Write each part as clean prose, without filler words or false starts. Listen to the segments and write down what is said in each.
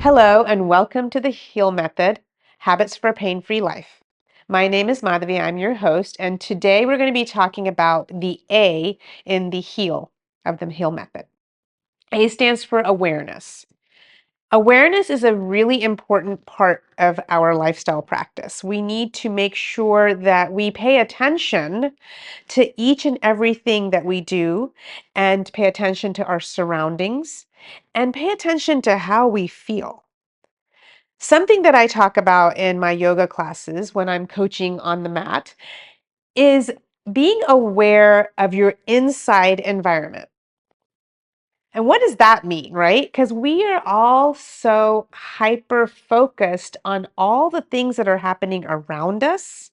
Hello and welcome to the H.E.A.L method, Habits for a Pain-Free Life. My name is Madhavi, I'm your host, and today we're going to be talking about the A in the H.E.A.L of the H.E.A.L method. A stands for awareness. Awareness is a really important part of our lifestyle practice. We need to make sure that we pay attention to each and everything that we do and pay attention to our surroundings and pay attention to how we feel. Something that I talk about in my yoga classes when I'm coaching on the mat is being aware of your inside environment. And what does that mean, right? Because we are all so hyper focused on all the things that are happening around us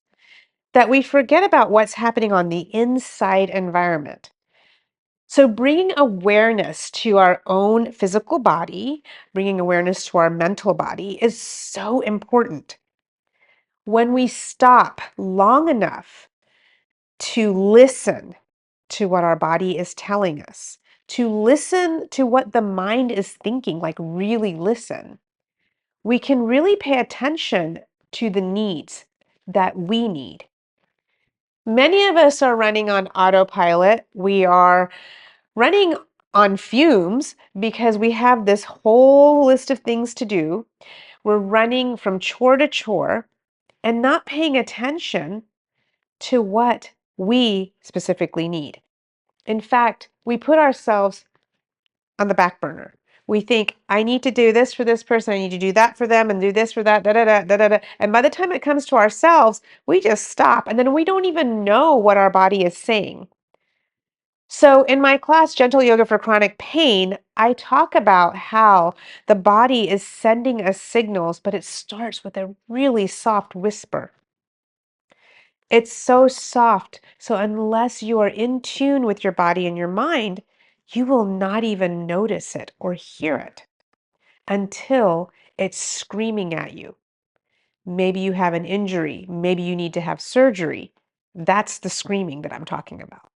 that we forget about what's happening on the inside environment. So bringing awareness to our own physical body, bringing awareness to our mental body is so important. When we stop long enough to listen to what our body is telling us, to listen to what the mind is thinking, like really listen, we can really pay attention to the needs that we need. Many of us are running on autopilot. We are running on fumes because we have this whole list of things to do. We're running from chore to chore and not paying attention to what we specifically need. In fact, we put ourselves on the back burner. We think, I need to do this for this person, I need to do that for them, and do this for that, da da da da da da. And by the time it comes to ourselves, we just stop, and then we don't even know what our body is saying. So in my class, Gentle Yoga for Chronic Pain, I talk about how the body is sending us signals, but it starts with a really soft whisper. It's so soft. So unless you are in tune with your body and your mind, you will not even notice it or hear it until it's screaming at you. Maybe you have an injury. Maybe you need to have surgery. That's the screaming that I'm talking about.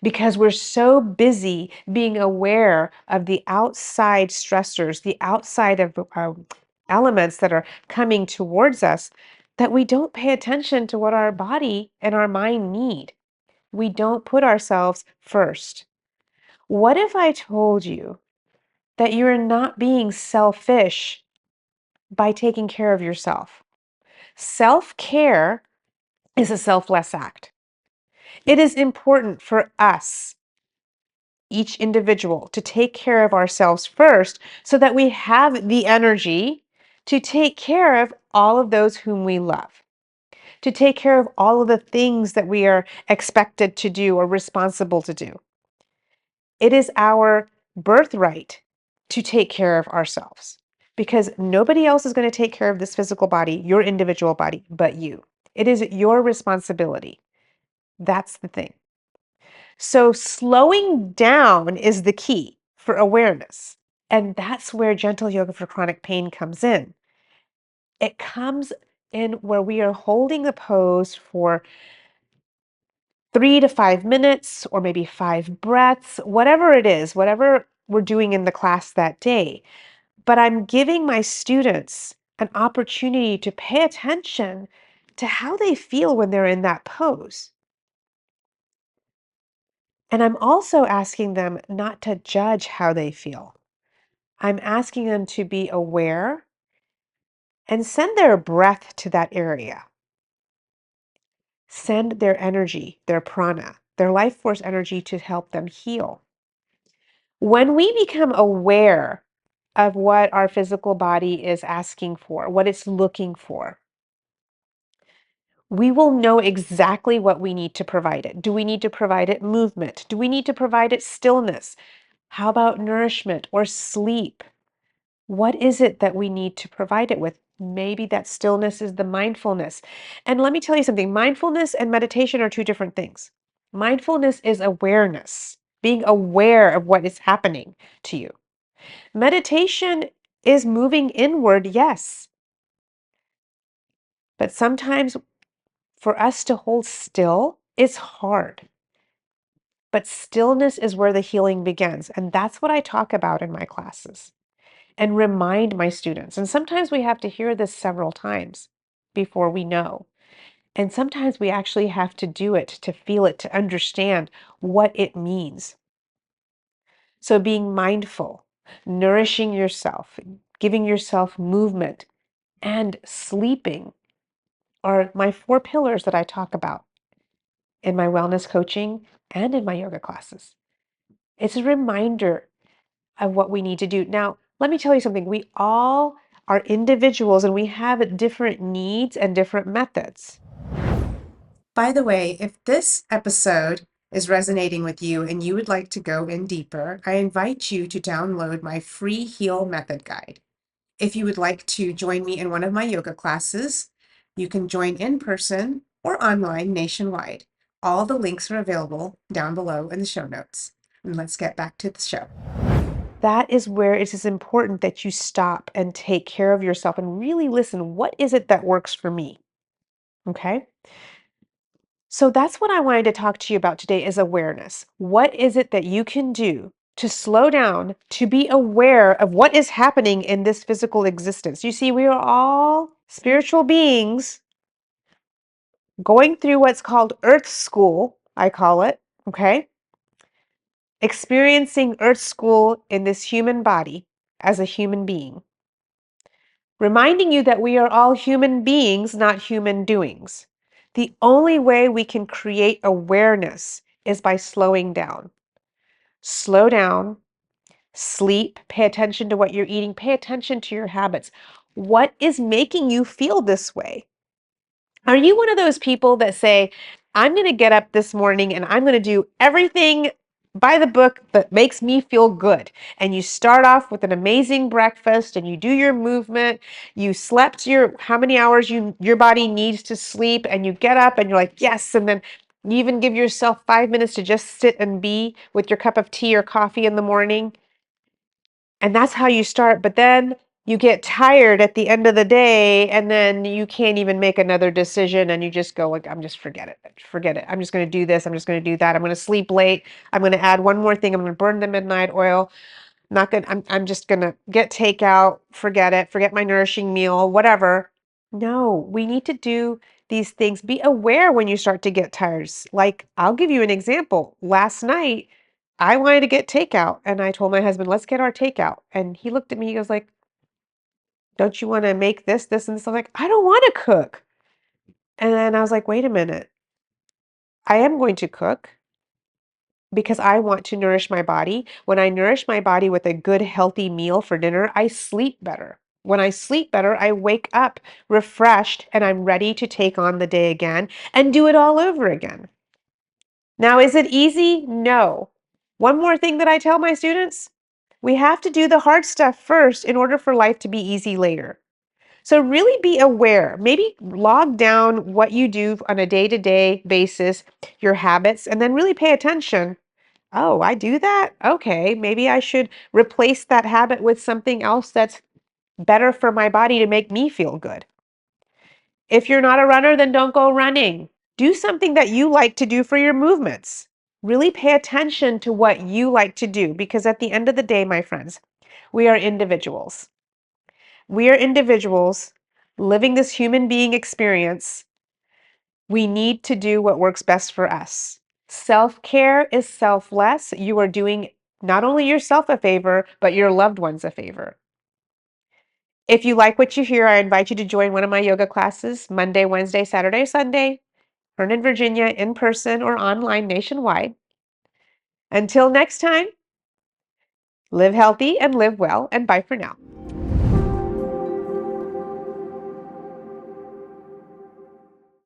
Because we're so busy being aware of the outside stressors, the outside of elements that are coming towards us, that we don't pay attention to what our body and our mind need. We don't put ourselves first. What if I told you that you're not being selfish by taking care of yourself? Self-care is a selfless act. It is important for us, each individual, to take care of ourselves first so that we have the energy to take care of all of those whom we love, to take care of all of the things that we are expected to do or responsible to do. It is our birthright to take care of ourselves because nobody else is going to take care of this physical body, your individual body, but you. It is your responsibility. That's the thing. So slowing down is the key for awareness. And that's where Gentle Yoga for Chronic Pain comes in. It comes in where we are holding the pose for 3 to 5 minutes, or maybe 5 breaths, whatever it is, whatever we're doing in the class that day. But I'm giving my students an opportunity to pay attention to how they feel when they're in that pose. And I'm also asking them not to judge how they feel. I'm asking them to be aware and send their breath to that area. Send their energy, their prana, their life force energy to help them heal. When we become aware of what our physical body is asking for, what it's looking for, we will know exactly what we need to provide it. Do we need to provide it movement? Do we need to provide it stillness? How about nourishment or sleep? What is it that we need to provide it with? Maybe that stillness is the mindfulness. And let me tell you something, mindfulness and meditation are two different things. Mindfulness is awareness, being aware of what is happening to you. Meditation is moving inward, yes. But sometimes for us to hold still is hard. But stillness is where the healing begins. And that's what I talk about in my classes. and remind my students. And sometimes we have to hear this several times before we know. And sometimes we actually have to do it, to feel it, to understand what it means. So being mindful, nourishing yourself, giving yourself movement, and sleeping are my 4 pillars that I talk about in my wellness coaching and in my yoga classes. It's a reminder of what we need to do. Now, let me tell you something. We all are individuals and we have different needs and different methods. By the way, if this episode is resonating with you and you would like to go in deeper, I invite you to download my free H.E.A.L method guide. If you would like to join me in one of my yoga classes, you can join in person or online nationwide. All the links are available down below in the show notes. And let's get back to the show. That is where it is important that you stop and take care of yourself and really listen. What is it that works for me? Okay. So that's what I wanted to talk to you about today is awareness. What is it that you can do to slow down, to be aware of what is happening in this physical existence? You see, we are all spiritual beings going through what's called Earth School, I call it, okay? Experiencing Earth School in this human body as a human being. Reminding you that we are all human beings, not human doings. The only way we can create awareness is by slowing down. Slow down, sleep, pay attention to what you're eating, pay attention to your habits. What is making you feel this way? Are you one of those people that say, I'm going to get up this morning and I'm going to do everything by the book that makes me feel good? And you start off with an amazing breakfast and you do your movement. You slept how many hours your body needs to sleep, and you get up and you're like, yes. And then you even give yourself 5 minutes to just sit and be with your cup of tea or coffee in the morning. And that's how you start. But then you get tired at the end of the day, and then you can't even make another decision, and you just go like, I'm just forget it. Forget it. I'm just going to do this. I'm just going to do that. I'm going to sleep late. I'm going to add one more thing. I'm going to burn the midnight oil. Not good. I'm just going to get takeout. Forget it. Forget my nourishing meal, whatever. No, we need to do these things. Be aware when you start to get tired. Like, I'll give you an example. Last night, I wanted to get takeout, and I told my husband, let's get our takeout. And he looked at me, he goes like, don't you want to make this, this, and this? I'm like, I don't want to cook. And then I was like, wait a minute. I am going to cook because I want to nourish my body. When I nourish my body with a good, healthy meal for dinner, I sleep better. When I sleep better, I wake up refreshed and I'm ready to take on the day again and do it all over again. Now, is it easy? No. One more thing that I tell my students, we have to do the hard stuff first in order for life to be easy later. So really be aware. Maybe log down what you do on a day-to-day basis, your habits, and then really pay attention. Oh, I do that? Okay, maybe I should replace that habit with something else that's better for my body to make me feel good. If you're not a runner, then don't go running. Do something that you like to do for your movements. Really pay attention to what you like to do, because at the end of the day, my friends, we are individuals. We are individuals living this human being experience. We need to do what works best for us. Self-care is selfless. You are doing not only yourself a favor, but your loved ones a favor. If you like what you hear, I invite you to join one of my yoga classes Monday, Wednesday, Saturday, Sunday, Herndon, Virginia, in person or online nationwide. Until next time, live healthy and live well, and bye for now.